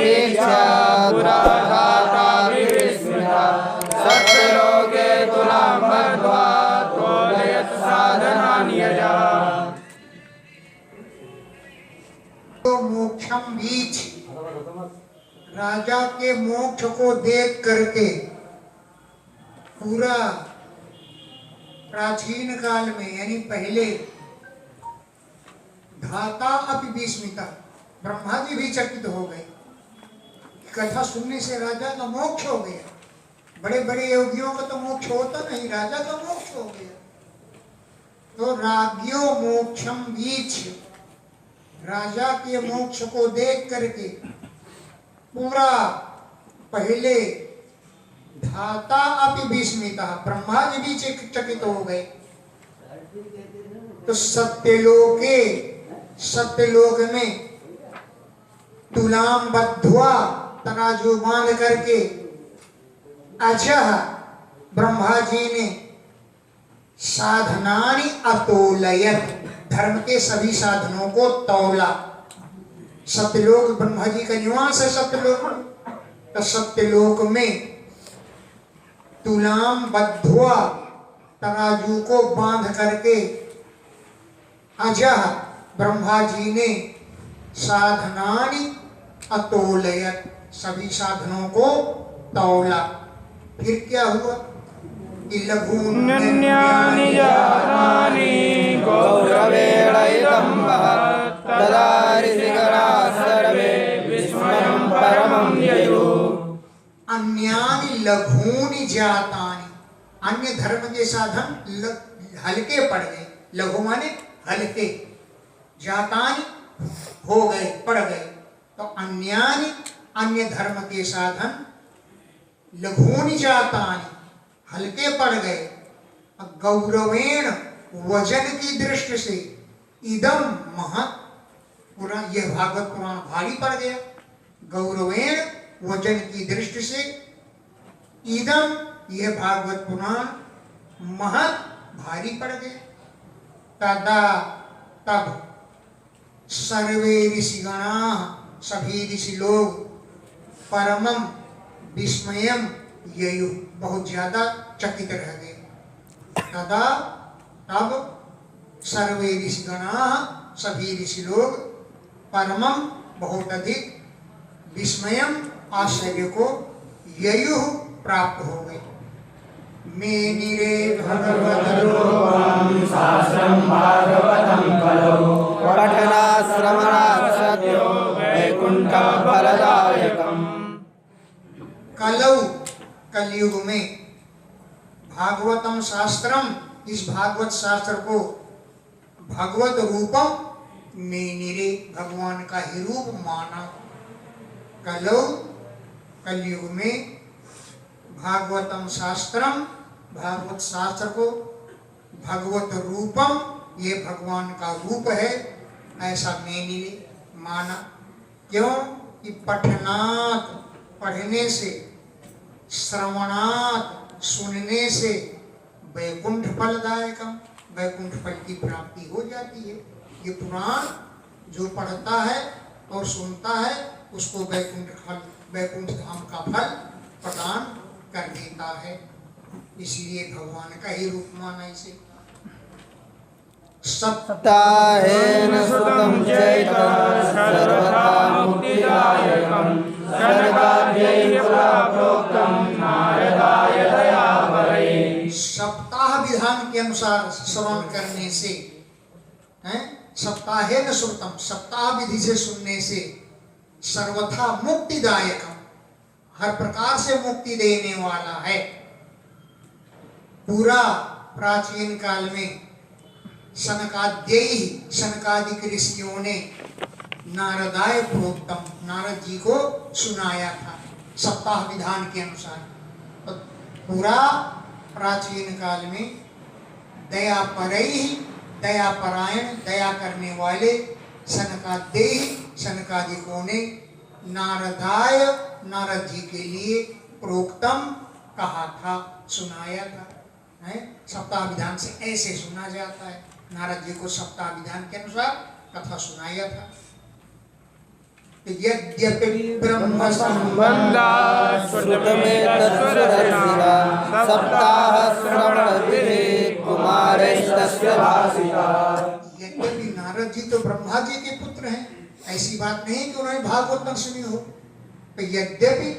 वीक्ष्य पुराघाता विस्मृता सत्यलोके तुलां बद्ध्वा तोलयत् साधनानि यजा। तो मोक्षम बीच राजा के मोक्ष को देख करके पूरा प्राचीन काल में यानी पहले धाता अपि विस्मिता, ब्रह्मा जी भी चकित हो गए। कथा सुनने से राजा का मोक्ष हो गया। बड़े बड़े योगियों का तो मोक्ष होता नहीं, राजा का मोक्ष हो गया। तो राज्यो मोक्षम बीच, राजा के मोक्ष को देख करके पूरा पहले धाता अपि विस्मिता, ब्रह्मा जी भी चकित हो गए। तो सत्यलोके, सत्यलोक में तुलाम बद्ध्वा, तराजू बांध करके अजह ब्रह्मा जी ने साधनानि अतोलयत, धर्म के सभी साधनों को तौला। सत्यलोक ब्रह्मा जी का निवास है सत्यलोक। तो सत्यलोक में तुलाम बद्ध्वा, तराजू को बांध करके अजह ब्रह्मा जी ने साधनानि अतोलयत, सभी साधनों को तौला। फिर क्या हुआ कि लघून्यन्यानि जातानि गौरवेण इदं महत् तदा ऋषिगणाः सर्वे विस्मयं परमं ययुः। अन्यानि लघूनि जातानि, अन्य धर्म के साधन हल्के पड़ गए। लघु माने हल्के, जातानि हो गए, पड़ गए। तो अन्यानि, अन्य धर्म के साधन लघूनि जातानि, हल्के पड़ गए। गौरवेण, वजन की दृष्टि से, इदम महत् पुराण, यह भागवत पुराण भारी पड़ गया। गौरवेण, वजन की दृष्टि से, इदम, यह भागवत पुराण महत् भारी पड़ गया। तदा, तब सर्वे ऋषिगणाः, सभी ऋषि लोग परमं विस्मयम ययुः, बहुत ज्यादा चकित रह गए। तदा, तब सर्वे ऋषिगणाः, सभी ऋषि लोग परमं, बहुत अधिक, विस्मयम, आश्चर्य को, ययुः, प्राप्त हो गए। मेनिरे भगवद्रूपं शास्त्रं भागवतं कलौ पठनात् श्रवणात् सद्यो वैकुण्ठं फलदायकम्। कलौ, कलयुग में, भागवतम शास्त्रम, इस भागवत शास्त्र को भगवत रूपम मेनिरे, भगवान का ही रूप माना। कलौ, कलयुग में, भागवतम शास्त्रम, भागवत शास्त्र को भगवत रूपम, ये भगवान का रूप है, ऐसा मेनिरे माना। क्यों कि पठनात्, पढ़ने से, श्रवणात्, सुनने से, वैकुंठ फलदायकम, वैकुंठ फल की प्राप्ति हो जाती है। ये पुराण जो पढ़ता है और सुनता है उसको वैकुंठ फल, वैकुंठ धाम का फल प्रदान कर देता है। इसलिए भगवान का ही रूप माना इसे। सप्ताहेन सुतं चैतं सर्वथा मुक्तिदायकं सर्वाभ्यैः पुरा प्रोक्तं नारदाय दयावरै। सप्ताह विधान के अनुसार श्रवण करने से, सप्ताहेन श्रुतम, सप्ताह विधि से सुनने से, सर्वथा मुक्तिदायकम, हर प्रकार से मुक्ति देने वाला है। पूरा प्राचीन काल में सनकाद्यैः, सनकादिक ऋषियों ने नारदाय प्रोक्तम, नारद जी को सुनाया था सप्ताह विधान के अनुसार। तो पूरा प्राचीन काल में दया परैः, दया परायण, दया करने वाले सनकाद्यैः, सनकादिकों ने नारदाय, नारद जी के लिए प्रोक्तम कहा था, सुनाया था। सप्ताह विधान से ऐसे सुना जाता है। नारद जी को सप्ताह विधान के अनुसार कथा सुनाया था। यद्यपि ब्रह्म संबंधात् श्रुतमेतत्सुरर्षिणा सप्ताह श्रवणविधे कुमारैस्तस्य भासिता। यद्यपि नारद जी तो ब्रह्मा जी के पुत्र हैं, ऐसी बात नहीं कि उन्होंने भागवत न सुनी हो। तो यद्यपि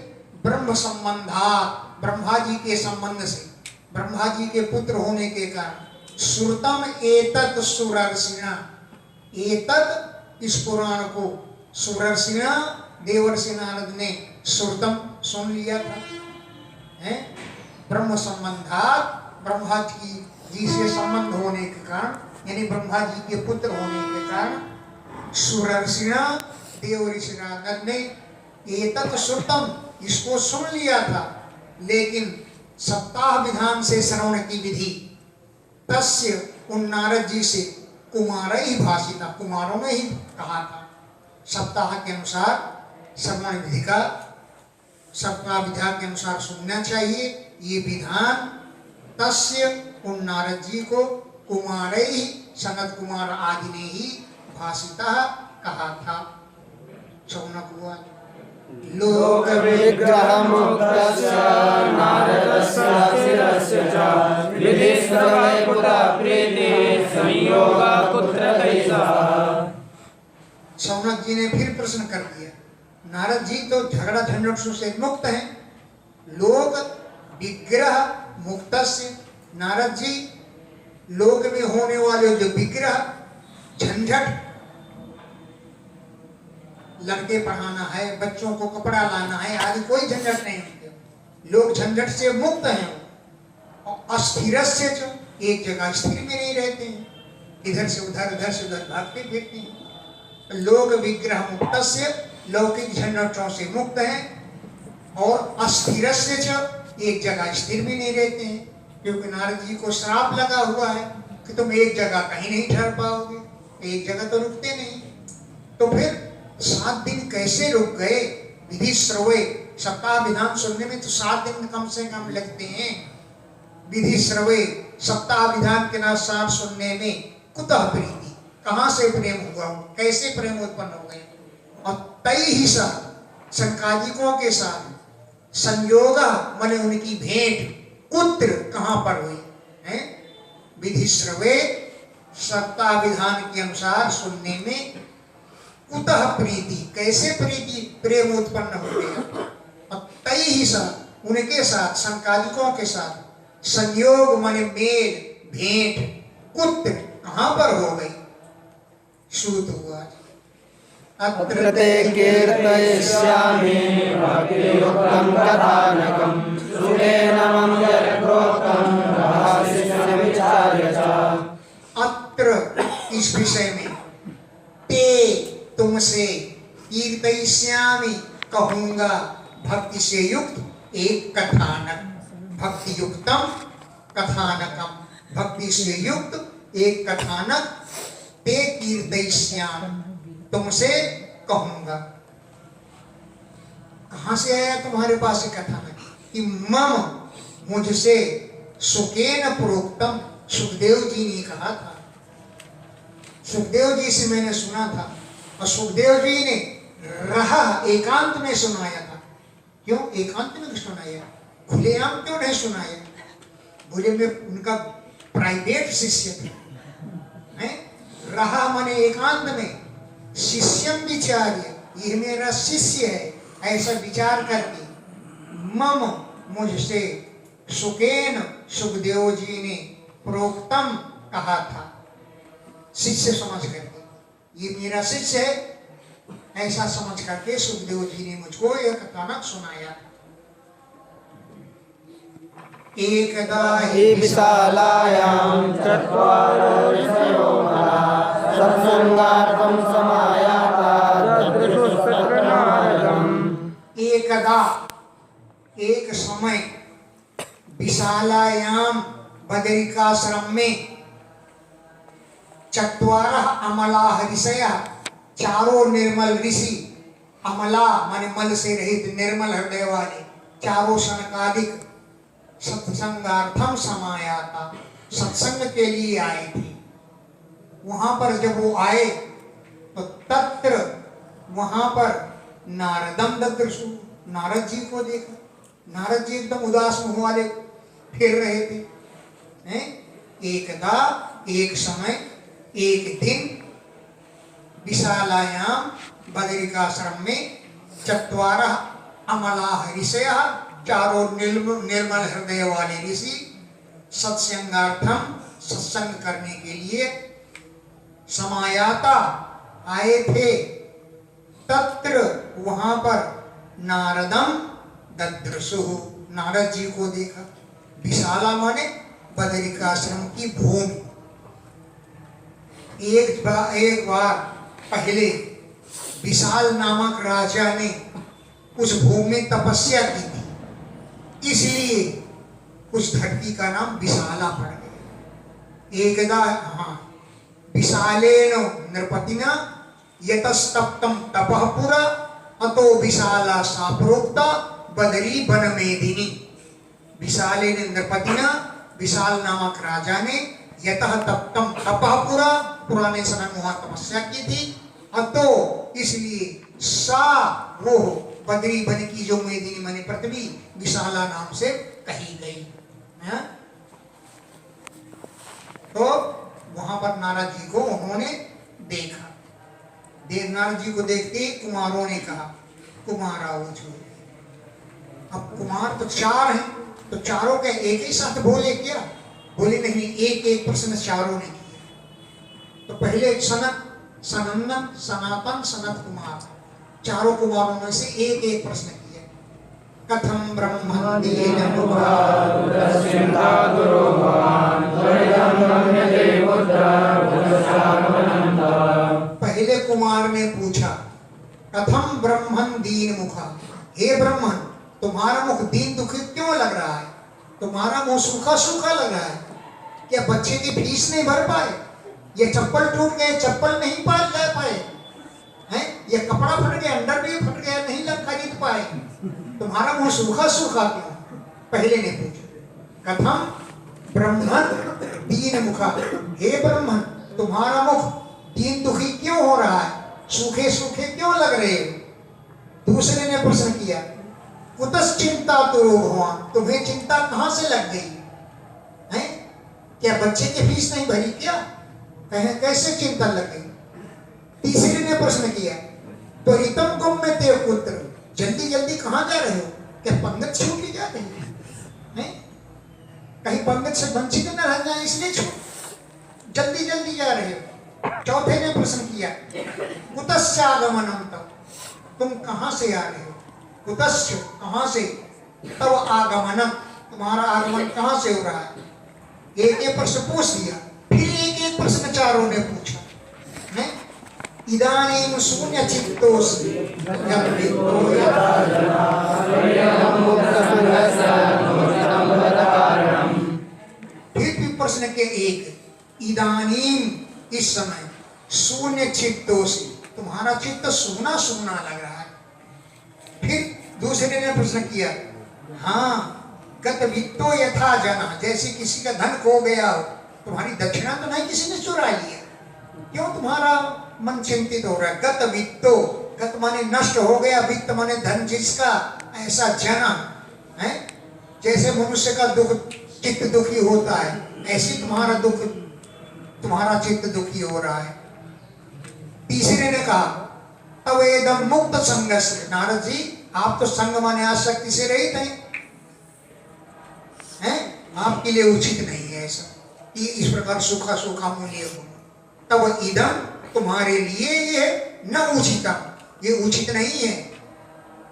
ब्रह्म संबंधात, ब्रह्मा जी के संबंध से, ब्रह्मा जी के पुत्र होने के कारण, श्रुतम एतत् सुरर्षिणा, एतत् इस पुराण को सुरर्षिणा देवर्षि नारद ने श्रुतम सुन लिया था, हैं? ब्रह्म संबंधात, ब्रह्मा जी से संबंध होने के कारण, यानी ब्रह्मा जी के पुत्र होने के कारण सुरर्षिणा देवर्षि नारद ने एतत् श्रुतम, इसको सुन लिया था, लेकिन सप्ताह विधान से श्रवण की विधि तस्य उन नारद जी से कुमार ही भाषिता, कुमारों ने ही कहा था। सप्ताह के अनुसार श्रवण विधि का, सप्ताह विधा के अनुसार सुनना चाहिए, ये विधान तस्य उन नारद जी को कुमार ही, सनत कुमार आदि ने ही भाषिता कहा था। शौनक हुआ लोक विग्रह मुक्तस्य नारदस्य शिरस्य च विधिश्रवणे पुरा प्रीति संयोगा पुत्र कैसा। शौनक जी ने फिर प्रश्न कर दिया, नारद जी तो झगड़ा झंझट से मुक्त हैं, लोक विग्रह मुक्तस्य, नारद जी लोक में होने वाले जो विग्रह झंझट, लड़के पढ़ाना है, बच्चों को कपड़ा लाना है आदि कोई झंझट नहीं होते, लोग झंझट से मुक्त हैं। और अस्थिरस्य च, एक जगह स्थिर में नहीं रहते हैं, इधर से उधर भागते फिरते हैं। लोक विग्रह मुक्तस्य, लौकिक झंझटों से मुक्त हैं, और अस्थिरस्य च, एक जगह स्थिर में नहीं रहते हैं, क्योंकि नारद जी को श्राप लगा हुआ है कि तुम एक जगह कहीं नहीं ठहर पाओगे, एक जगह तो रुकते नहीं। तो फिर 7 दिन कैसे रुक गए? विधि श्रवे, सप्ताह विधान सुनने में तो 7 दिन कम से कम लगते हैं। विधि श्रवे, सप्ताह विधान के अनुसार सुनने में कुतः प्रीति, कहां से प्रेम हुआ, कैसे प्रेम उत्पन्न हो गए? और तई ही साथ, संकादिकों के साथ संयोग माने उनकी भेंट, कुत्र कहां पर हुई है? विधि श्रवे, सप्ताह विधान के अनुसार सुनने में कुतः प्रीति, कैसे प्रीति प्रेम उत्पन्न हो गया? और तई ही साथ, उनके साथ, संकादिकों के साथ संयोग माने मेल, भेंट, कुत्र कहां पर हो गई? श्रुत हुआ, अत्र ते कीर्तयिष्यामि भक्तियुक्तं कथानकं सुखेन मम यत्प्रोक्तं रहस्यं विचार्य च। अत्र इस विषय में ते तुमसे कीर्तयिष्यामि कहूंगा भक्ति से युक्त एक कथानक, भक्ति युक्तम कथानकम, भक्ति से युक्त एक कथानक, ते कीर्तयिष्यामि तुमसे कहूंगा। कहां से आया तुम्हारे पास ये कथानक? कि मम, मुझसे, सुखेन प्रोक्तम, सुखदेव जी ने कहा था, सुखदेव जी से मैंने सुना था, और सुखदेव जी ने रहा एकांत में सुनाया था। क्यों एकांत में सुनाया? खुलेआम क्यों नहीं सुनाया? बोले में उनका प्राइवेट शिष्य था, रहा माने एकांत में, शिष्यम विचार्य, ये मेरा शिष्य है, ऐसा विचार करके, मम मुझसे, सुखेन सुखदेव जी ने, प्रोक्तम कहा था, शिष्य समझ करके, ये मेरा शिष्य है ऐसा समझ करके सुखदेव जी ने मुझको यह कथानक सुनाया। एकदा हि विशालायां चत्वारो ऋषयो महा सत्संगार्थं समायाता ददृशुस्तत्र नारदम्। एकदा, एक समय, विशालायाम बदरिकाश्रम में, चत्वारः अमलाः ऋषयः, चारों निर्मल ऋषि, अमला माने मल से रहित निर्मल हृदय वाले, चारों सनकादिक सत्संगार्थम समायाता, सत्संग के लिए आए थे। वहां पर जब वो आए तो तत्र, वहां पर नारदम ददृशु, नारद जी को देखा। नारद जी एकदम उदास मुंह वाले फिर रहे थे। हैं? एकदा, एक समय, एक दिन विशालायाम बदरिकाश्रम में चत्वारः अमलाः ऋषयः, चारों निर्मल हृदय वाले ऋषि सत्संगार्थम, सत्संग करने के लिए समायाता आए थे। तत्र वहां पर नारदम ददृशु, नारद जी को देखा। विशाला माने बदरिकाश्रम की भूमि। एक बार पहले विशाल नामक राजा ने उस भूमि में तपस्या की थी, इसलिए उस धरती का नाम विशाला पड़ गया। एकदा हाँ विशालेन नृपतिना यतस्तप्तम तपः पुरा अतो विशाला सा प्रोक्ता बदरी वन मेदिनी। विशालेन नृपतिना, विशाल नामक राजा ने यतः तप्तम तपः पुरा, पुराने समय में वहां तपस्या की थी। अतो इसलिए सा वो बदरी वन की जो मेदिनी माने पृथ्वी विशाला नाम से कही गई है। तो वहां पर नारद जी को उन्होंने देखा। नारद जी को देखते ही कुमारों ने कहा कुमार आओ जो। अब कुमार तो चार हैं, तो चारों के एक ही साथ बोले क्या? बोले नहीं, एक एक प्रश्न चारों ने किया। तो पहले सनत, सनंदन, सनातन, सनत कुमार, चारों कुमारों में से एक एक प्रश्न किया। कथम ब्रह्मंदीन पहले कुमार ने पूछा कथम ब्रह्मन दीन मुखा, हे ब्रह्मन तुम्हारा मुख दीन दुखी क्यों लग रहा है? तुम्हारा मुंह सूखा सूखा लग रहा है। क्या बच्चे की फीस नहीं भर पाए? ये चप्पल टूट गए, चप्पल नहीं पाल ले पाए हैं? ये कपड़ा फट गया, अंडर भी फट गया, नहीं लग खरीद पाए। तुम्हारा मुंह सूखा सूखा क्यों? पहले ने पूछा। कथम ब्रह्मन दीन मुखा, हे ब्रह्मन तुम्हारा मुख दीन दुखी क्यों हो रहा है? सूखे सूखे क्यों लग रहे हो? दूसरे ने प्रश्न किया कुतस चिंता तो भगवान, तुम्हें चिंता कहां से लग गई है? क्या बच्चे की फीस नहीं भरी क्या? कहें कैसे चिंता लग गई? तीसरे ने प्रश्न किया तो रितम कुम में ते पुत्र, जल्दी जल्दी कहां जा रहे हो? क्या पंगत छूट जा रही है? कहीं पंगत से वंचित न रह जाए इसलिए जल्दी जल्दी जा रहे हो। चौथे ने प्रश्न किया कुतस्य आगमनम, तब तुम कहां से आ रहे हो? कुतस्य कहां से, तब आगमनम तुम्हारा आगमन कहां से हो रहा है? एक एक प्रश्न पूछ दिया। फिर एक एक प्रश्न चारों ने पूछा। है इदानीं शून्य चित्तोऽसि यद्वित्तो यथा फिर भी प्रश्न के एक, इदानीं इस समय, शून्य चित्तोऽसि तुम्हारा चित्त सूना सूना लग रहा है। फिर दूसरे ने प्रश्न किया हाँ गत वित्तो यथा जना, जैसे किसी का धन खो गया हो, तुम्हारी दक्षिणा तो नहीं किसी ने चुरा लिया, क्यों तुम्हारा मन चिंतित हो रहा है? गत वित्तो, गत माने नष्ट हो गया, वित्त माने धन जिसका, ऐसा जना है। जैसे मनुष्य का दुख चित्त दुखी होता है, ऐसे तुम्हारा दुख, तुम्हारा चित्त दुखी हो रहा है। तीसरे ने कहा तब एकदम मुक्त संग से, नारद जी आप तो संग माने आसक्ति से रहित हैं, आपके लिए उचित नहीं है ऐसा, ये इस प्रकार सूखा सूखा मूल्य हो। तब इदम तुम्हारे लिए ये न उचितम, ये उचित नहीं है,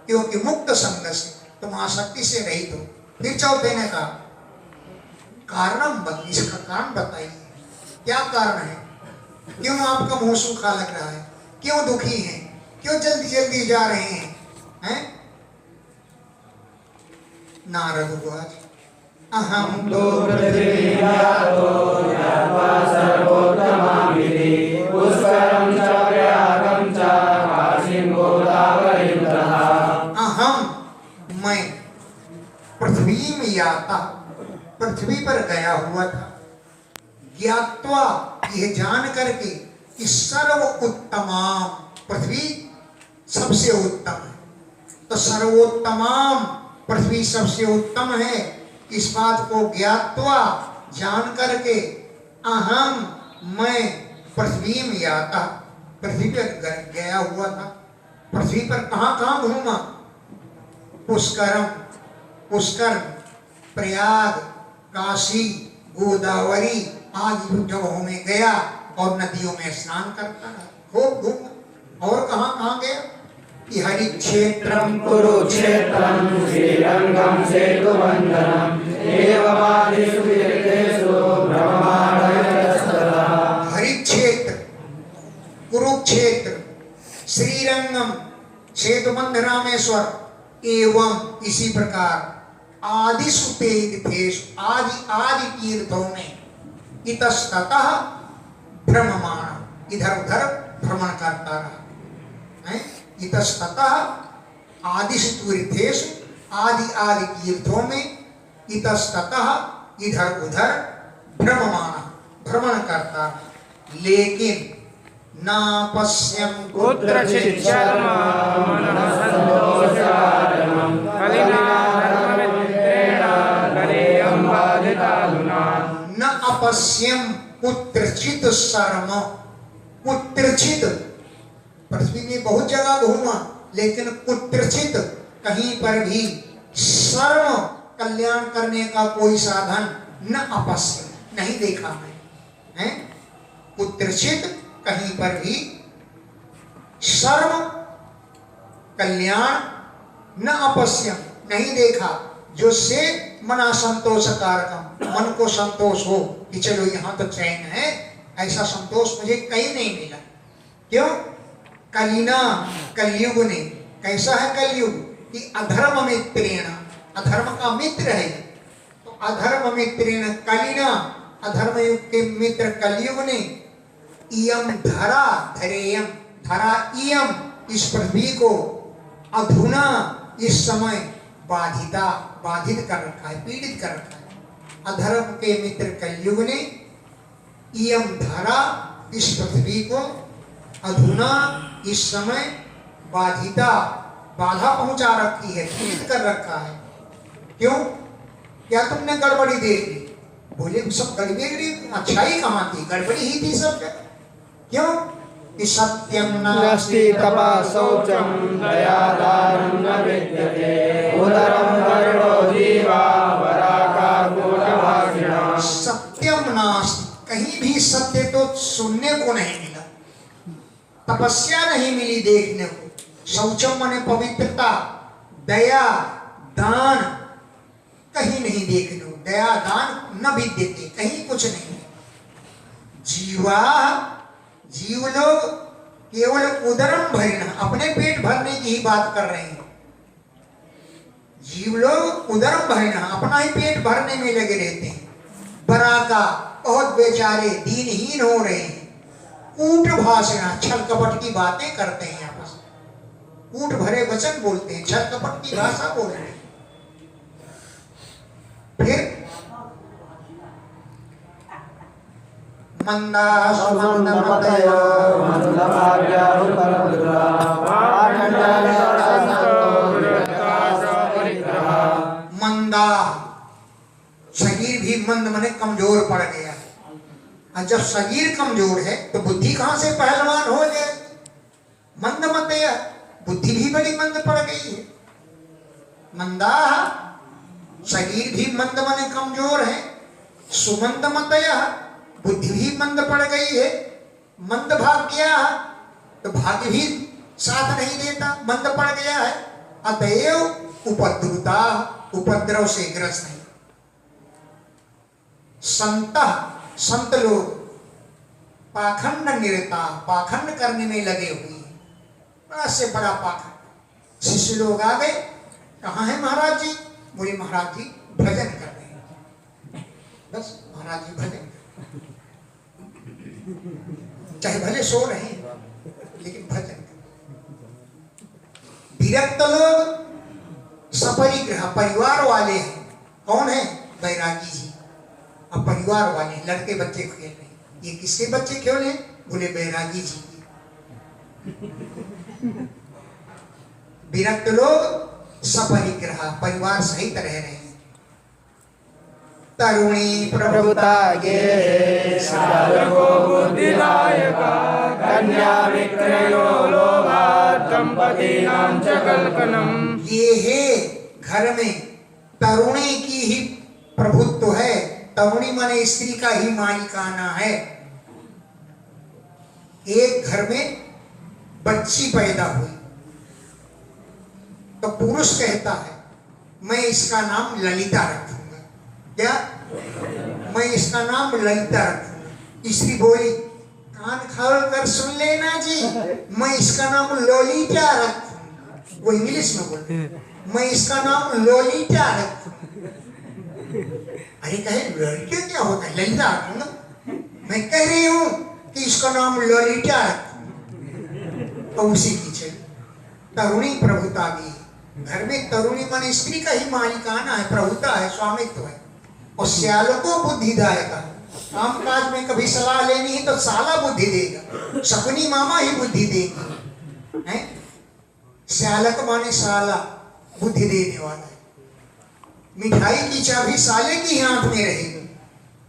क्योंकि मुक्त संग से तुम आसक्ति से रहित हो। फिर चौथे ने कहा कारणम बत, इसका कारण बताइए, क्या कारण है? क्यों आपका मुंह सूखा लग रहा है? क्यों दुखी हैं? क्यों जल्दी जल्दी जा रहे हैं? नारद उवाच अहम तो पृथ्वीयातो यात्वा सर्वोत्तमामिति पुष्करं च प्रयागं च काशीं गोदावरीं तथा। अहम मैं पृथ्वी में याता, पृथ्वी पर गया हुआ था। ज्ञात्वा यह जान करके कि सर्व उत्तमाम, पृथ्वी सबसे उत्तम है। तो सर्वोत्तमाम पृथ्वी सबसे उत्तम है। इस बात को ज्ञात्वा जान करके अहम मैं पृथ्वी में आता, पृथ्वी पर गया हुआ था। पृथ्वी पर कहाँ कहाँ घूमा? पुष्करम, पुष्कर, प्रयाग, काशी, गोदावरी आदि जगहों में गया और नदियों में स्नान करता रहा, खूब घूमा। और कहाँ कहाँ गया? कि हरि क्षेत्रम कुरुक्षेत्रम श्रीरंगम सेतुबंधनम एवमादिषु तीर्थेषु ब्रह्मांडस्तथा। हरि क्षेत्र, कुरुक्षेत्र, श्रीरंगम, सेतुबंधनामेश्वर एवं इसी प्रकार आदिषु तीर्थेषु आदि आदि तीर्थों में इतस्ततः भ्रममाण, इधर उधर भ्रमण करता रहा है। इतस्ततः आदिषु तीर्थेषु आदि आदि तीर्थों में इतस्ततः इधर उधर भ्रममाण, भ्रमण करता रहा। लेकिन ना पश्यम कुत्रचित् शर्मा मनसन्तोषकारणं कलिना धर्ममित्रेण कलेयं बाधिताधुना। न अपश्यम कुत्रचित् शर्म, कुत्रचित् पृथ्वी में बहुत जगह घूमा, लेकिन कुत्रचित् कहीं पर भी शर्म कल्याण करने का कोई साधन न अपश्यम, नहीं देखा मैं, हैं? कुत्रचित् कहीं पर भी शर्म कल्याण न अपश्यम, नहीं देखा, जो से मना संतोष कारकम, मन को संतोष हो कि चलो यहाँ तो चैन है, ऐसा संतोष मुझे कहीं नहीं मिला। क्यों? कलिना, कलयुग ने, कैसा है कलयुग? कि अधर्म मित्रेण, अधर्म का मित्र है। तो अधर्म मित्रेण कलिना, अधर्म युग के मित्र कलयुग ने इयम धरा, धरेयम, धरा इयम, इस पृथ्वी को अधुना, इस समय बाधिता, बाधित कर रखा है, पीड़ित कर रखा है। अधर्म के मित्र कलयुग ने इयम धरा, इस पृथ्वी को अधुना, इस समय बाधिता, बाधा पहुंचा रखी है, पीड़ित कर रखा है। क्यों? क्या तुमने गड़बड़ी देख ली? बोले सब गड़बड़ी, अच्छाई कहाँ थी? गड़बड़ी ही थी सब जगह। क्यों? कि सत्यम नास्ति तपा शौचम दया दानं न विद्यते उदरं करुणो जीवा वराकाकुटभाषिणः। सत्यम नास्ति, कहीं भी सत्य तो सुनने को नहीं मिला, तपस्या नहीं मिली देखने को। शौचम माने पवित्रता, दया दान कहीं नहीं देखने को, दया दान न विद्यते, कहीं कुछ नहीं। जीवा, जीव लोग केवल उदरम भरना, अपने पेट भरने की ही बात कर रहे हैं। जीव लोग उदरम भरना, अपना ही पेट भरने में लगे रहते हैं। बराका, बहुत बेचारे दीनहीन हो रहे हैं। कूट भाषण, छल कपट की बातें करते हैं आपस में, कूट भरे वचन बोलते हैं, छल कपट की भाषा बोल रहे हैं। फिर मंदा सुमंदमतयो मंदभाग्याहुतरद्रा मंदा, शरीर भी मंद माने कमजोर पड़ गया। और जब शरीर कमजोर है तो बुद्धि कहां से पहलवान हो जाए? मंदमतय, बुद्धि भी बड़ी मंद पड़ गई है। मंदा, शरीर भी मंद माने कमजोर है। सुमंदमतय, बुद्धि भी मंद पड़ गई है। मंद भाग्य, तो भाग्य भी साथ नहीं देता, मंद पड़ गया है। अतएव उपद्रुता, उपद्रव से ग्रस्त है। संत, संत लोग पाखंड निरता, पाखंड करने में लगे हुए हैं, बड़ा से बड़ा पाखंड। शिष्य लोग आ गए, कहाँ है महाराज जी? बोले महाराज जी भजन कर रहे हैं। बस महाराज जी भजन, चाहे भले सो रहे हैं लेकिन भजन। विरक्त लोग सपरिग्रह, परिवार वाले हैं। कौन है? बैरागी जी। अब परिवार वाले लड़के बच्चे खेल रहे हैं। ये किसके बच्चे खेल रहे हैं? बोले बैरागी जी के। विरक्त लोग सपरिग्रह परिवार सहित रह रहे हैं। तरुणी प्रभुता गे साधको बुद्धिदायका कन्या विक्रयो लोभात् दंपतीनां च कल्पनम्। ये है घर में तरुणी की ही प्रभुत्व है। तरुणी माने स्त्री का ही मालिकाना है। एक घर में बच्ची पैदा हुई तो पुरुष कहता है मैं इसका नाम ललिता रखूंगा। क्या? मैं इसका नाम ललिता रखूंगा। स्त्री बोली कान खोल कर सुन लेना जी, मैं इसका नाम लोलिता रखूंगा। वो इंग्लिश में बोल, मैं इसका नाम लोलिता रखूंगा। अरे कहे ललिता क्या होता है? ललिता रखूंगा। मैं कह रही हूं कि इसका नाम ललिता रखूंगा। तो उसी की चल तरुणी प्रभुता भी। घर में तरुणी मन स्त्री का ही मालिकाना है, प्रभुता है, स्वामित्व है। और श्यालको बुद्धिदायक। काम काज में कभी सलाह लेनी है तो साला बुद्धि देगा, शकुनी मामा ही बुद्धि देगी। हैं? श्यालक माने साला, बुद्धि देने वाला है। मिठाई की चाबी साले की हाथ में रहेगी।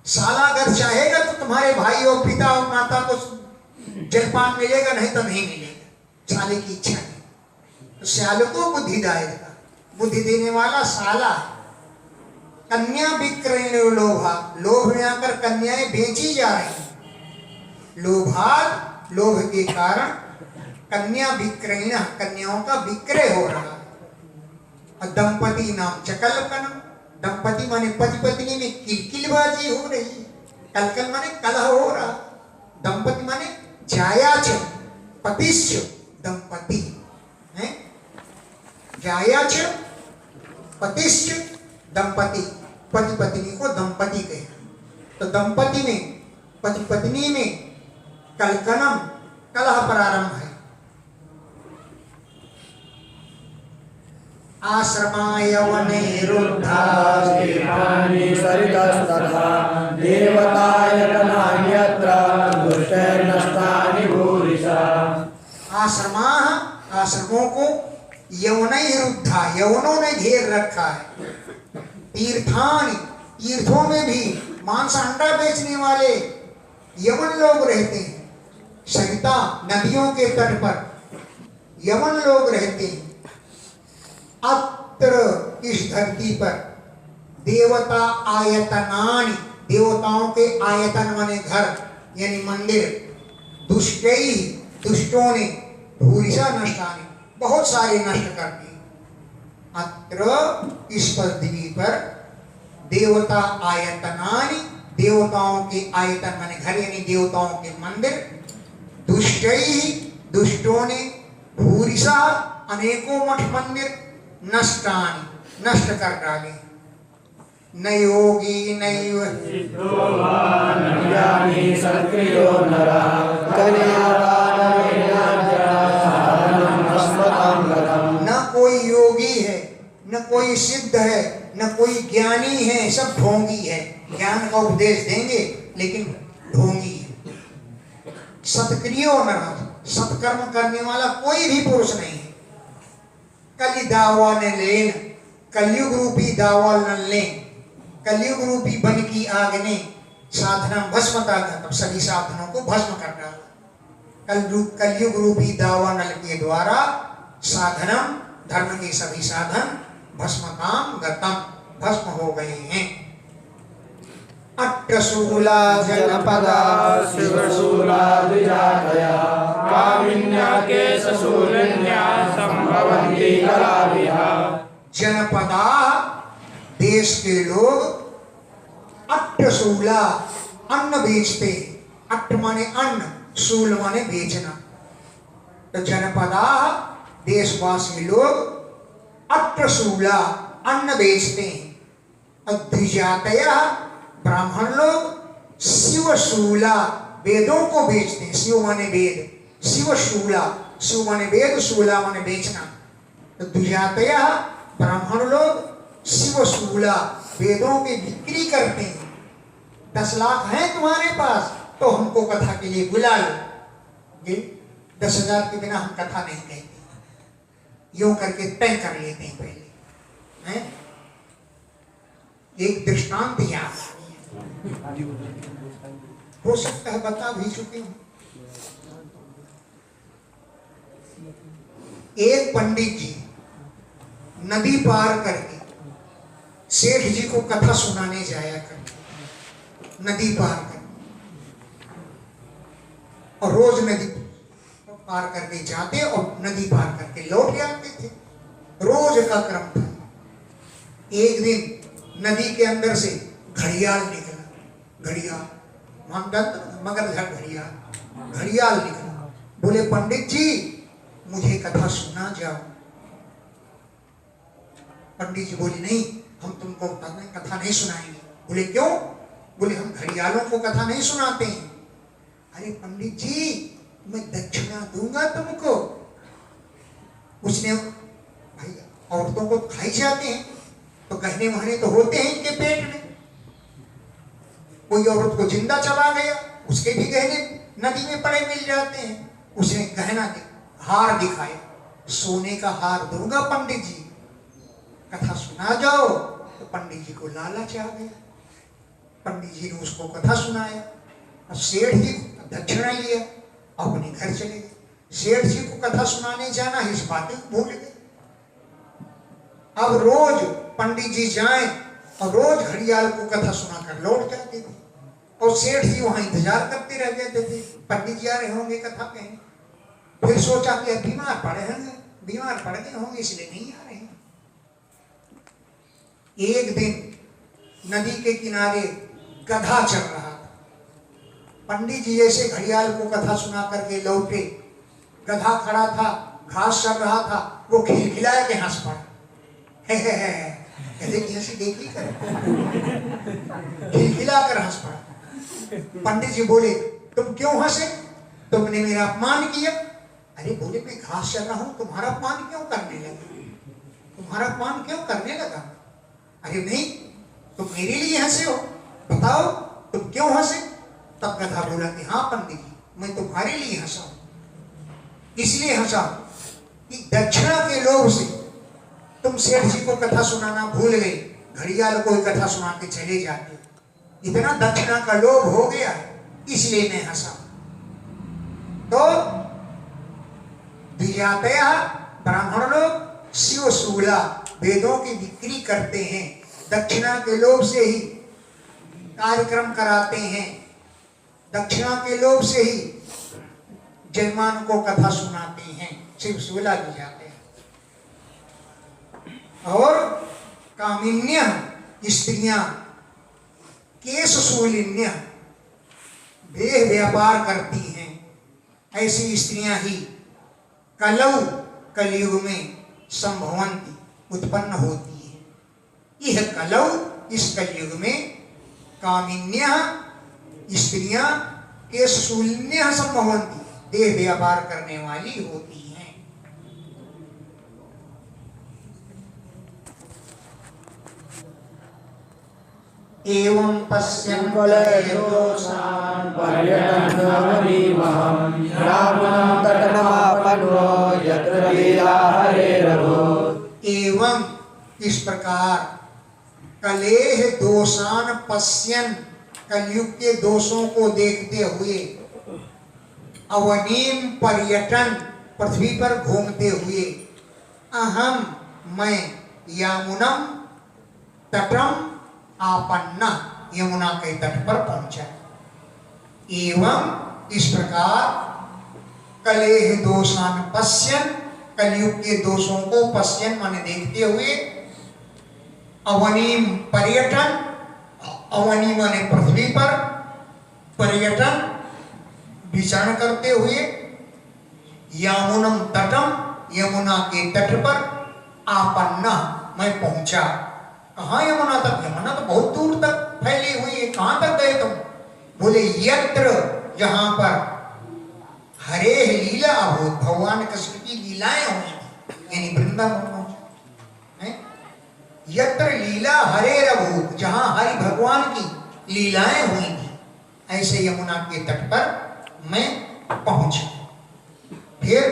साला अगर चाहेगा तो तुम्हारे भाई और पिता और माता को जलपान मिलेगा, नहीं तो नहीं मिलेगा। साले की इच्छा नहीं। तो श्यालको बुद्धिदायक, बुद्धि देने वाला साला है। कन्या विक्रयण लोभा, लोभ में आकर कन्याएं बेची जा रही हैं। लोभात, लोभ के कारण कन्या विक्रयण, कन्याओं का विक्रय हो रहा है। और दंपति नाम चकलकनम, दंपति माने पति पत्नी में किलकिलबाजी हो रही है। कलकल माने कलह हो रहा। दंपति माने जायाच पतिश्च दंपति है। जायाच पतिश्च दंपति, पति पत्नी को दंपति कहे। तो दंपति में, पति पत्नी में कलकनम, कलह प्रारंभ है। आश्रमाय वनेरुद्धा तीर्थानि सरितस्तथा देवतायतनान्यत्र दुष्टैर्नष्टानि भूरिशा। आश्रमा, आश्रमों को यवनैरुद्धा, यवनों ने घेर रखा है। तीर्थानि, तीर्थों में भी मांस अंडा बेचने वाले यवन लोग रहते हैं। सरिता, नदियों के तट पर यवन लोग रहते हैं। अत्र, इस धरती पर देवता आयतनानि, देवताओं के आयतन माने घर यानी मंदिर। दुष्टैः, दुष्टों ने, भूरिशा नष्टानि, बहुत सारे नष्ट कर दिए। अत्र, इस पृथ्वी पर देवता आयतनानि, देवताओं के आयतन माने घर यानी देवताओं के मंदिर। दुष्टैः, दुष्टों ने, भूरिशा, अनेकों मठ मंदिर, नष्टानि, नष्ट कर डाले। न योगी नैव ज्ञानी सक्रियो नरः न कोई योगी है, न कोई सिद्ध है, न कोई ज्ञानी है, सब ढोंगी है। ज्ञान का उपदेश देंगे लेकिन ढोंगी है। सत्क्रियो नरः, सत्कर्म करने वाला कोई भी पुरुष नहीं है। कलि दावा न लेन, कलयुग रूपी दावा न लें। कलयुग रूपी बन की आग ने साधना भस्मता कर, सभी साधनों को भस्म कर डाला। कलयुग रूपी दावा नल के द्वारा साधनम, धर्म के सभी साधन भस्मताम गतम, भस्म हो गए हैं। अट्टशूला जनपदा शिवशूला द्विजातया कामिन्या केशशूलिन्या संभवन्ति कलाभिः। जनपदा, देश के लोग, अट्टशूला, अन्न बेचते। अट्ट माने अन्न, शूल माने बेचना। तो जनपदा, देशवासी लोग, अट्टशूला, अन्न बेचते हैं। द्विजातया, ब्राह्मण लोग, शिवशूला, वेदों को बेचते हैं। शिव माने वेद, शिवशूला, शिव माने वेद, शूला माने बेचना। तो द्विजातया, ब्राह्मण लोग, शिवशूला, वेदों की बिक्री करते हैं। 10 लाख हैं तुम्हारे पास तो हमको कथा के लिए बुला लो। ये 10,000 के बिना हम कथा नहीं कहते। यूं करके तय कर लेते हैं पहले, हैं? एक दृष्टांत याद हो सकता है बता भी चुके हूं। एक पंडित जी नदी पार करके सेठ जी को कथा सुनाने जाया करते, नदी पार करके, और रोज नदी पार करके जाते और नदी पार करके लौट आते थे, रोज का क्रम था। एक दिन नदी के अंदर से घड़ियाल निकला, घड़ियाल मगर घड़ियाल निकला। बोले पंडित जी मुझे कथा सुना जाओ। पंडित जी बोले नहीं, हम तुमको कथा नहीं सुनाएंगे। बोले क्यों? बोले हम घड़ियालों को कथा नहीं सुनाते हैं। अरे पंडित जी मैं दक्षिणा दूंगा तुमको। उसने, भाई औरतों को खाई जाते हैं तो गहने वहने तो होते हैं इनके पेट में। कोई औरत को जिंदा चला गया, उसके भी गहने नदी में पड़े मिल जाते हैं। उसने गहना हार दिखाया, सोने का हार दूंगा पंडित जी, कथा सुना जाओ। तो पंडित जी को लालच आ गया, पंडित जी ने उसको कथा सुनाया। और सेठ जी दक्षिणा लिया, अपने घर चले गए। सेठ जी को कथा सुनाने जाना इस बातें भूल गए। अब रोज पंडित जी जाएं और रोज घड़ियाल को कथा सुनाकर लौट जाते थे, और सेठ जी वहां इंतजार करते रह जाते थे, पंडित जी आ रहे होंगे कथा कहेंगे। फिर सोचा कि बीमार पड़ गए होंगे इसलिए नहीं आ रहे हैं। एक दिन नदी के किनारे गधा चल रहा था। पंडित जी जैसे घड़ियाल को कथा सुना करके लौटे, गधा खड़ा था, घास चल रहा था, वो खिलखिलाए के हंस पड़ा। गधे की हंसी देखी कर, खिलखिला कर हंस पड़ा। पंडित जी बोले तुम क्यों हंसे? तुमने मेरा अपमान किया। अरे बोले मैं घास चल रहा हूं, तुम्हारा अपमान क्यों करने लगा? अरे नहीं, तुम मेरे लिए हंसे हो, बताओ तुम क्यों हंसे? तब गधा बोला कि हाँ पंडित जी मैं तुम्हारे लिए हंसा हूं। इसलिए हंसा कि दक्षिणा के लोभ से तुम सेठ जी को कथा सुनाना भूल गए, घड़ियाल को कथा सुना के चले जाते, इतना दक्षिणा का लोभ हो गया, इसलिए मैं हंसा। तो द्विजातया ब्राह्मण लोग शिव शूला वेदों की बिक्री करते हैं, दक्षिणा के लोभ से ही कार्यक्रम कराते हैं, दक्षिणा के लोभ से ही जजमान को कथा सुनाते हैं, शिव शूला भी जाते हैं। और कामिन्य स्त्रियां, केश शूलिन्य देह व्यापार करती हैं, ऐसी स्त्रियां ही कलौ कलयुग में संभवंती उत्पन्न होती है। यह कलौ इस कलयुग में कामिन्य स्त्रियां केश शूलिन्य संभवंती देह व्यापार करने वाली होती हैं। एवं पश्यन् दोषान् पर्यटनवनीमहं रावणं तटनमापन्नो यत्र लीला हरेरभूत्। एवं इस प्रकार कलेह दोषान पश्यन् कलयुग के दोषों को देखते हुए, अवनीम पर्यटन पृथ्वी पर घूमते हुए, अहम मैं यामुनम तटम आपन्ना यमुना के तट पर पहुंचा। एवं इस प्रकार कलेह दोषान पश्यन कलयुग के दोषों को पश्यन माने देखते हुए, अवनीम पर्यटन, अवनी माने पृथ्वी पर, पर्यटन विचरण करते हुए, यामुनम तटम यमुना के तट पर, आपन्ना मैं पहुंचा। कहाँ यमुना तक? यमुना तो बहुत दूर तक फैली हुई है, कहां तक गए तुम? बोले यत्र, जहां पर हरे लीला अभूत, भगवान कृष्ण की लीलाएं हुई, यानी वृंदावन है। यत्र लीला हरे अभूत, जहां हरि भगवान की लीलाएं हुई थी, ऐसे यमुना के तट पर मैं पहुंचा। फिर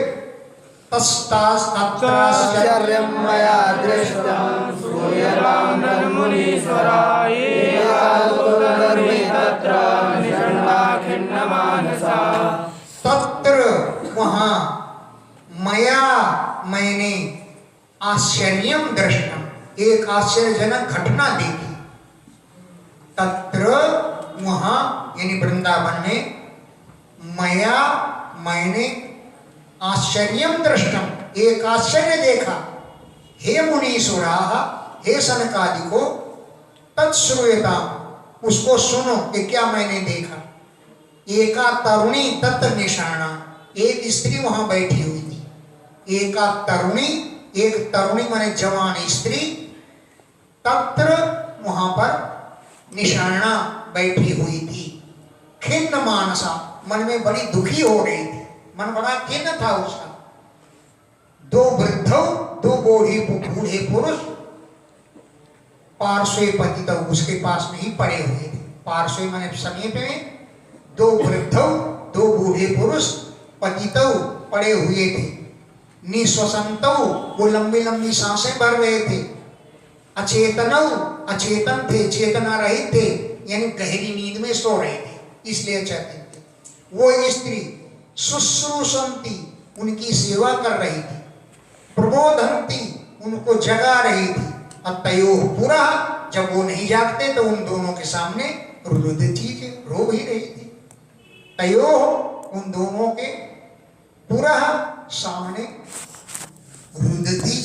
आश्चर्यं मया दृष्टं सूर्यराममुनीश्वरा ये तत्र निषण्णाखिन्नमानसा। तत्र वहाँ मया मैंने आश्चर्यम दृष्टम एक आश्चर्यजनक घटना देखी। तत्र वहाँ यानी वृंदावन में मया मैंने आश्चर्यम दृष्टम एक आश्चर्य देखा। हे मुनीश्वरा हे सनकादिको तत्श्रूयता उसको सुनो कि क्या मैंने देखा। एका तरुणी तत्र निशाना एक स्त्री वहां बैठी हुई थी। एका तरुणी एक तरुणी माने जवान स्त्री तत्र वहां पर निशाना बैठी हुई थी। खिन्न मानसा मन में बड़ी दुखी हो रही थी। मन बड़ा खिन्न था उसका। दो वृद्धों दो बूढ़े पुरुष पार्श्वे पतित उसके पास में ही पड़े हुए थे। पार्श्वे माने समीप में दो वृद्धों दो बूढ़े पुरुष पतितौ पड़े हुए थे। निश्वसंतौ वो लंबी लंबी सांसें भर रहे थे। अचेतनौ अचेतन थे चेतना रहित थे यानी गहरी नींद में सो रहे थे इसलिए अचेतन थे। वो स्त्री शुश्रूषन्ति उनकी सेवा कर रही थी। प्रबोधन्ति उनको जगा रही थी। अतयो पूरा जब वो नहीं जागते तो उन दोनों के सामने रुदती के रो भी रही थी। तयो उन दोनों के पूरा सामने रुदती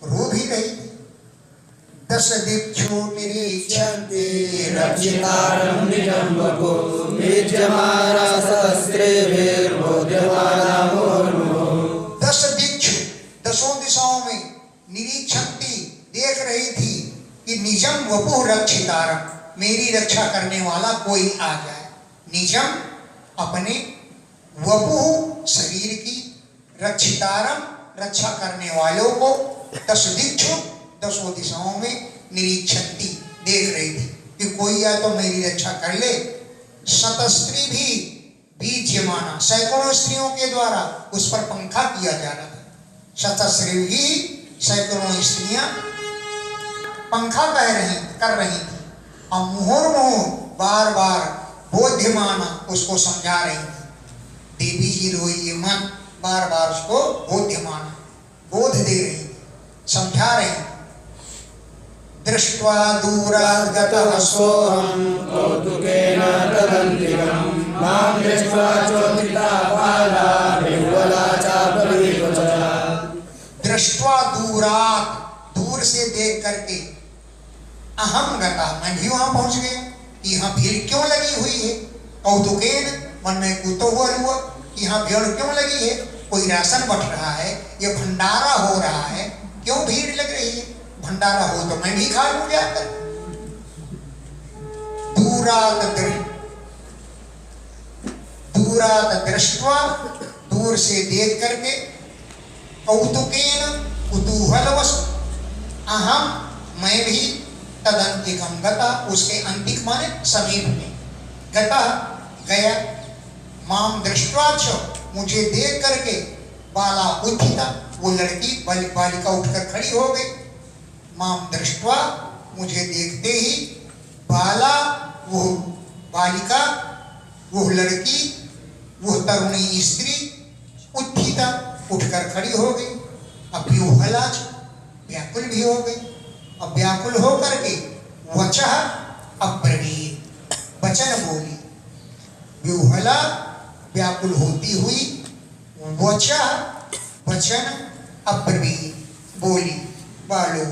रो भी रही थी। दश दिक्षु निरीक्षन्ते रक्षितारं निजं वपो विद्यमाना सहस्रेभिर्बोध्यमाना मुहुर्मुहुः। दश दिक्षु दसों दिशाओं में निरीक्षन्ति देख रही थी कि निजम वपुः रक्षितारम मेरी रक्षा करने वाला कोई आ जाए। निजम अपने वपुः शरीर की रक्षितारम रक्षा करने वालों को दश दिक्षु दसों दिशाओं में निरीक्षन्ति देख रही थी कि कोई आए तो मेरी रक्षा कर ले। शतस्त्री भी बीज्यमाना सैकड़ों स्त्रियों के द्वारा उस पर पंखा किया जा रहा था। शतस्त्री भी सैकड़ों स्त्रियां पंखा कर रही थी और मुहुर्मुहुः बार बार बोध्यमाना उसको समझा रही थी। देवी जी रोइए मत बार बार उसको बोध्यमाना बोध दे रही थी समझा रही थी। दृष्ट्वा दूरात् गतः सोऽहं कौतुकेन तदन्तिकं मां दृष्ट्वा चोदिता बाला विह्वला चापरिवचः। दृष्ट्वा दूरात् दूर से देख करके अहम गता मैं भी वहां पहुंच गया कि यहाँ भीड़ क्यों लगी हुई है। कौतुकेन मन में कुतूहल हुआ कि यहाँ भीड़ क्यों लगी है। कोई राशन बट रहा है ये भंडारा हो रहा है क्यों भीड़ लग रही है। भंडारा हो तो मैं भी खा लूं जाकर। दूरात् दृष्ट्वा दूर से देख करके कौतुकेन कुतूहलवश अहम मैं भी तदंतिकम गता उसके अंतिक माने समीप में गता गया। माम दृष्ट्वा च मुझे देख करके बाला उत्थिता वो लड़की बालिका उठकर खड़ी हो गई। माम दृष्ट्वा मुझे देखते ही बाला वो बालिका वो लड़की वो तरुणी स्त्री उत्थिता उठकर खड़ी हो गई। अब व्यूहला व्याकुल भी हो गई। अब व्याकुल हो करके वचः अब्रवीत वचन बोली। व्यूहला व्याकुल होती हुई वचः वचन अब्रवीत बोली। बालो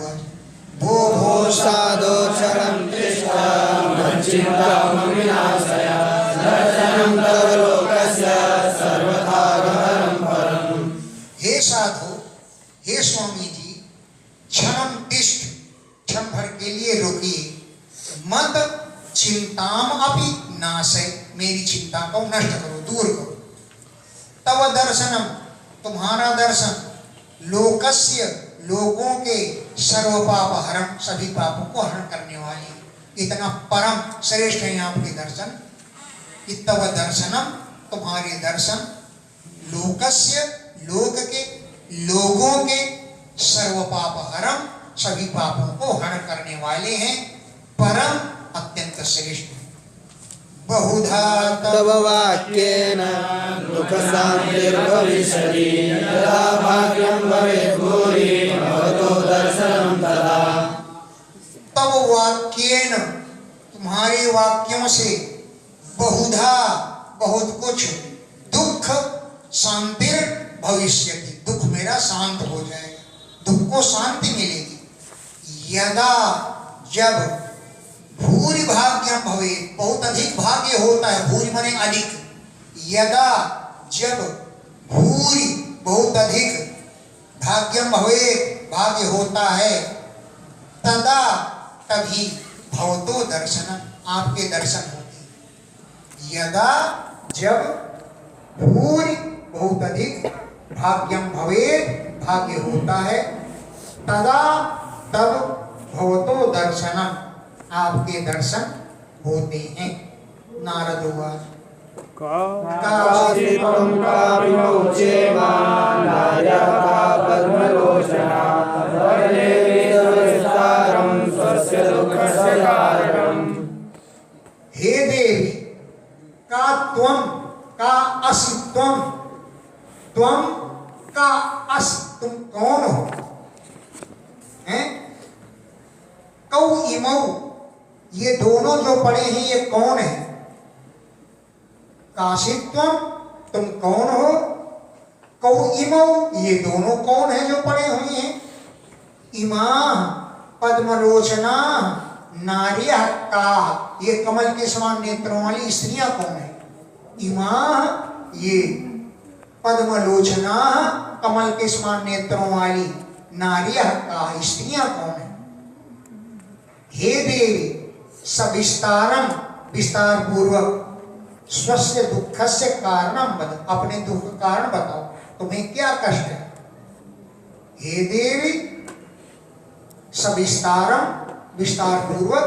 भो भो साधोक्षरं तिष्ठा मच्चिन्तां विनाशय दर्शनं तव लोकस्य सर्वथा गहनं परम्। हे साधु हे स्वामी जी क्षणम तिष्ठ क्षण भर के लिए रुकिए। मत चिंताम अपि नाशय मेरी चिंता को नष्ट करो दूर करो। तव दर्शनम तुम्हारा दर्शन लोकस्य लोगों के सर्व पाप हरण सभी पापों को हरण करने वाली इतना परम श्रेष्ठ है आपके दर्शन। तव दर्शनम तुम्हारे दर्शन लोकस्य लोक के लोगों के सर्व पाप हरम, सभी पापों को हरण करने वाले हैं, परम अत्यंत श्रेष्ठ। बहुधा तव वाक्येन दुःख शान्तिर्भविष्यति यदा भाग्यं भवेत् भूरि भवतो दर्शनं तदा। तब वाक्येन, तुम्हारे वाक्यों से, बहुधा बहुत कुछ, दुख शांतिर भविष्यति, दुख मेरा शांत हो जाएगा, दुख को शांति मिलेगी। यदा जब, भूरि भाग्यम भवे, बहुत अधिक भाग्य होता है, भूरि माने अधिक, यदा जब, भूरि बहुत अधिक, भाग्यम भवे भाग्य होता है, तदा तभी, भवतो दर्शन आपके दर्शन होते। यदा जब, भूरि बहुत अधिक, भाग्यम भवे भाग्य होता है, तदा तब, भवतो दर्शनम आपके दर्शन होते हैं। नारद उवाच काशितं काविमोचेमा नार्यका पद्मलोचना वर्णे वेदविस्तारं स्वस्य दुःखस्य कारणम्। हे देवी, का त्वम, का असि त्वम, त्वम का अस, तुम कौन हो? हैं? कौ इमौ, ये दोनों जो पड़े हैं ये कौन है? काशित्वम, तुम कौन हो? कौ इमौ, ये दोनों कौन है जो पड़े हुए हैं? इमा पद्मलोचना नार्यः का, ये कमल के समान नेत्रों वाली स्त्रियां कौन है? इमा, ये पद्मलोचना, कमल के समान नेत्रों वाली नार्यः का, स्त्रियां कौन है? हे देवी, सविस्तारम, विस्तार पूर्वक, स्वस्य दुःखस्य कारणम बद, अपने दुख का कारण बताओ, तुम्हें क्या कष्ट है? हे देवी, सविस्तारम, विस्तार पूर्वक,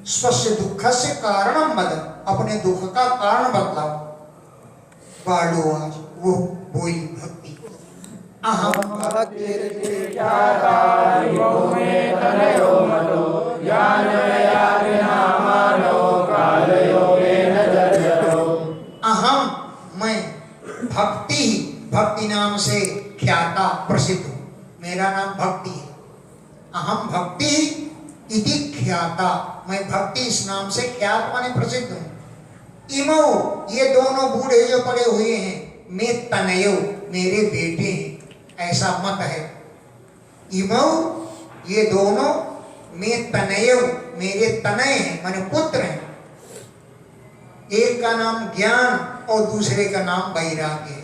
स्वस्य दुःखस्य कारणम बद, अपने दुख का कारण बतलाओ। बालो आज वो बोली भक्ति, अहम अहम, मैं, भक्ति, भक्ति नाम से ख्याता प्रसिद्ध हूँ, मेरा नाम भक्ति है। अहम भक्ति इति ख्याता, मैं भक्ति इस नाम से ख्यात माने प्रसिद्ध हूँ। इमो, ये दोनों बूढ़े जो पड़े हुए हैं, मैं तनयो, मेरे बेटे हैं, ऐसा मत है। इमो, ये दोनों, मैं तनयो, मेरे तनय हैं, माने पुत्र हैं। एक का नाम ज्ञान और दूसरे का नाम वैराग्य है।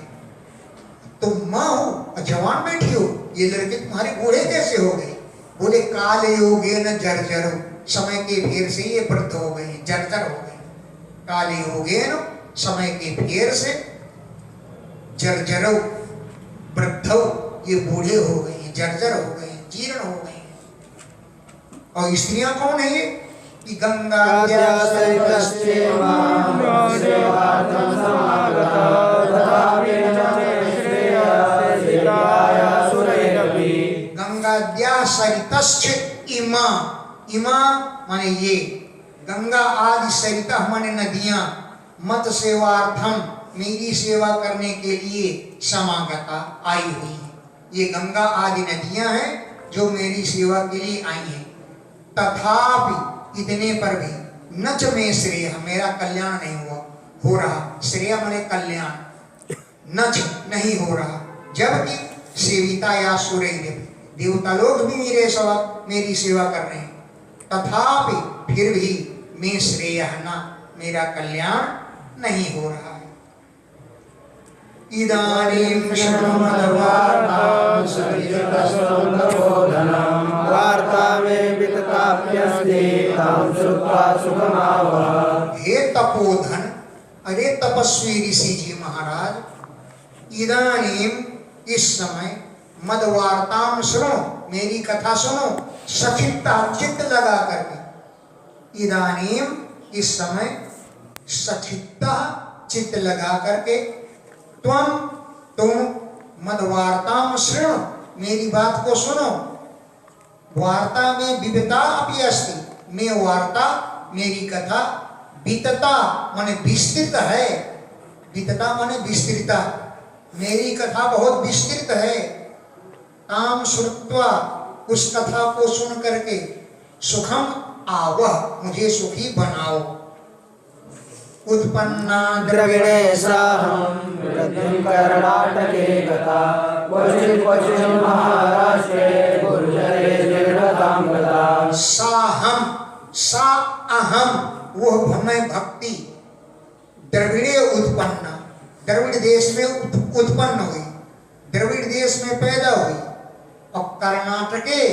तुम माँ हो, जवान बैठी हो, ये लड़के तुम्हारे बूढ़े कैसे हो गए? बोले काल योगे न जर्जरो, समय के फेर से ये वृद्ध हो गए, जर्जर हो गए। काल योगे न, समय के फेर से, जर्जरो, वृद्धो, ये बूढ़े हो गए, जर्जर हो गए, जीर्ण हो गए। और स्त्रियां कौन है ये? कि गंगा गंगाद्या सरितश्चित इमा, इमा माने ये, गंगा आदि सरिता माने नदियां, मत सेवार्थम, मेरी सेवा करने के लिए समागता आई हुई है। ये गंगा आदि नदियां हैं जो मेरी सेवा के लिए आई हैं। तथापि, इतने पर भी, नच में श्रेय, मेरा कल्याण नहीं हो रहा, श्रेय माने कल्याण, नच नहीं हो रहा। जबकि सेविता या सूर्य, देवता लोग भी मेरी सेवा कर रहे हैं, तथापि फिर भी मैं श्रेय ना, मेरा कल्याण नहीं हो रहा है। इदानीं शृणुमद्वार्तां सरितस्तोत्रबोधनं वार्ता में वितताप्यस्ते तां श्रुत्वा सुखमावह। हे तपोधन, अरे तपस्वी ऋषि जी महाराज, इदानीं, इस समय, मदवार्ताम सुनो, मेरी कथा सुनो, सचित्ता, चित्त लगा करके। इदानीं, इस समय, सचित्ता, चित्त लगा करके, तुम मद वार्ताम शृणु, मेरी बात को सुनो। वार्ता में विविधता अपि अस्ति, मैं वार्ता मेरी कथा वितता माने विस्तृत है, वितता माने विस्तृता, मेरी कथा बहुत विस्तृत है। ताम श्रुत्वा, उस कथा को सुन करके सुखम आवह, मुझे सुखी बनाओ। उत्पन्ना द्रविणेशाहं वृद्धिं कर्णाटके गता, क्वचित् क्वचित् महाराष्ट्रे गुर्जरे जीर्णतां गता। साहम, सा अहम, वह मैं भक्ति द्रविड़े उत्पन्न, द्रविड़ देश में उत्पन्न हुई, द्रविड़ देश में पैदा हुई। और कर्नाटके,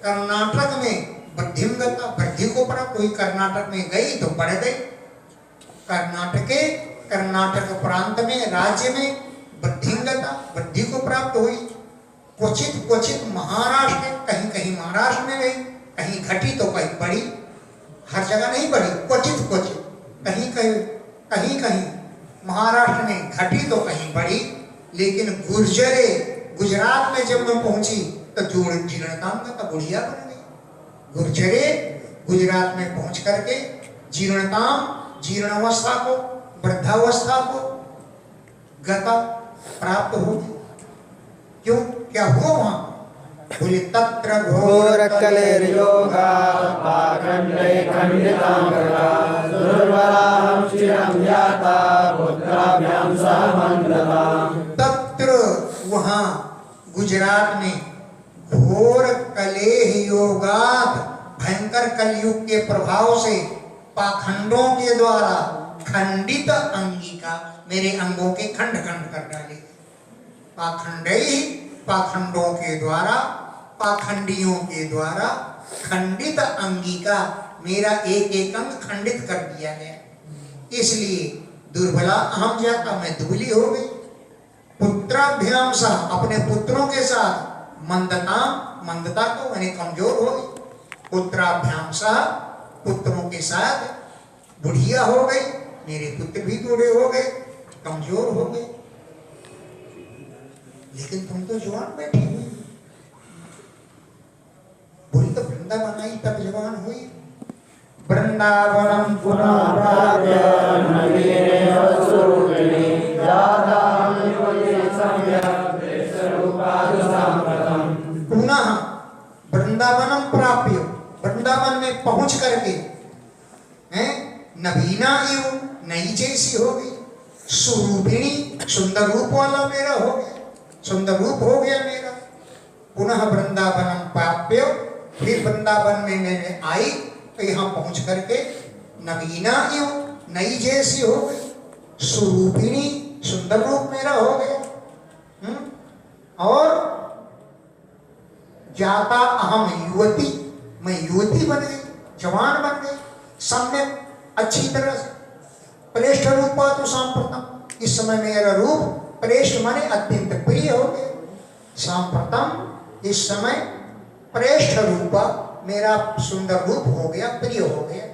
कर्नाटक में वृद्धिम गता, वृद्धि को प्राप्त हुई। कर्नाटक में गई तो बढ़ गई। कर्नाटके, कर्नाटक प्रांत में, राज्य में वृद्धिम गता, वृद्धि को प्राप्त हुई। क्वचित क्वचित महाराष्ट्र, कहीं कहीं महाराष्ट्र में गई, कहीं घटी तो कहीं बढ़ी, हर जगह नहीं बढ़ी, क्वचित क्वचित, कहीं कहीं कहीं महाराष्ट्र में घटी तो कहीं बढ़ी। लेकिन गुर्जरे, गुजरात में जब मैं पहुंची तो जीर्णताम का बुढ़िया बन गई। गुर्जरे, गुजरात में पहुंच करके जीर्णताम, जीर्णावस्था को, वृद्धावस्था को गता प्राप्त हो गई। क्यों, क्या हुआ वहां? बोले तत्र घोर कलेर्योगा पाखंडे खंडितां गता, दुर्बलाहं चिरं याता पुत्राभ्यां सह मन्दताम्। तत्र, वहां गुजरात में, घोर कलेह योगात, भयंकर कलयुग के प्रभाव से पाखंडों के द्वारा खंडित अंगिका, मेरे अंगों के खंड खंड कर डाले। पाखंडई, पाखंडों के द्वारा, पाखंडियों के द्वारा खंडित अंगिका, मेरा एक एक अंग खंडित कर दिया गया। इसलिए दुर्बला अहम जाता, मैं दुबली हो गई। पुत्राभ्याम सह, अपने पुत्रों के साथ, मंदता, मंदता को मैंने कमजोर हो गई। पुत्राभ्याम सह, पुत्रों के साथ बुढ़िया हो गई, मेरे पुत्र भी बूढ़े हो गए, कमजोर हो गए। लेकिन तुम तो जवान बैठी हुई, बोली तो वृंदावन आई तब जवान हुई। वृंदावनम पुनः प्राप्य नवीने स्वरूपिणी जातां युवती सम्यक् दृष्टरूपादि सांप्रतम्। पुनः वृंदावनम प्राप्य, वृंदावन में पहुंच करके हैं, नवीना एवं नई जैसी हो गई। स्वरूपिणी, सुंदर रूप वाला मेरा हो गया, सुंदर रूप हो गया मेरा। पुनः वृंदावनम प्राप्य, फिर वृंदावन में मैंने आई तो यहाँ पहुंच करके नवीना एवं नई जैसी हो गई। स्वरूपिणी, सुंदर रूप मेरा हो गया। और जाता अहम युवती, मैं युवती बन गई, जवान बन गई, सम्यक, अच्छी तरह से। प्रेष्ठ रूपा तो सांप्रतम, इस समय मेरा रूप प्रेष्ठ माने अत्यंत प्रिय हो गया। सांप्रतम, इस समय प्रेष्ठ रूपा, मेरा सुंदर रूप हो गया, प्रिय हो गया।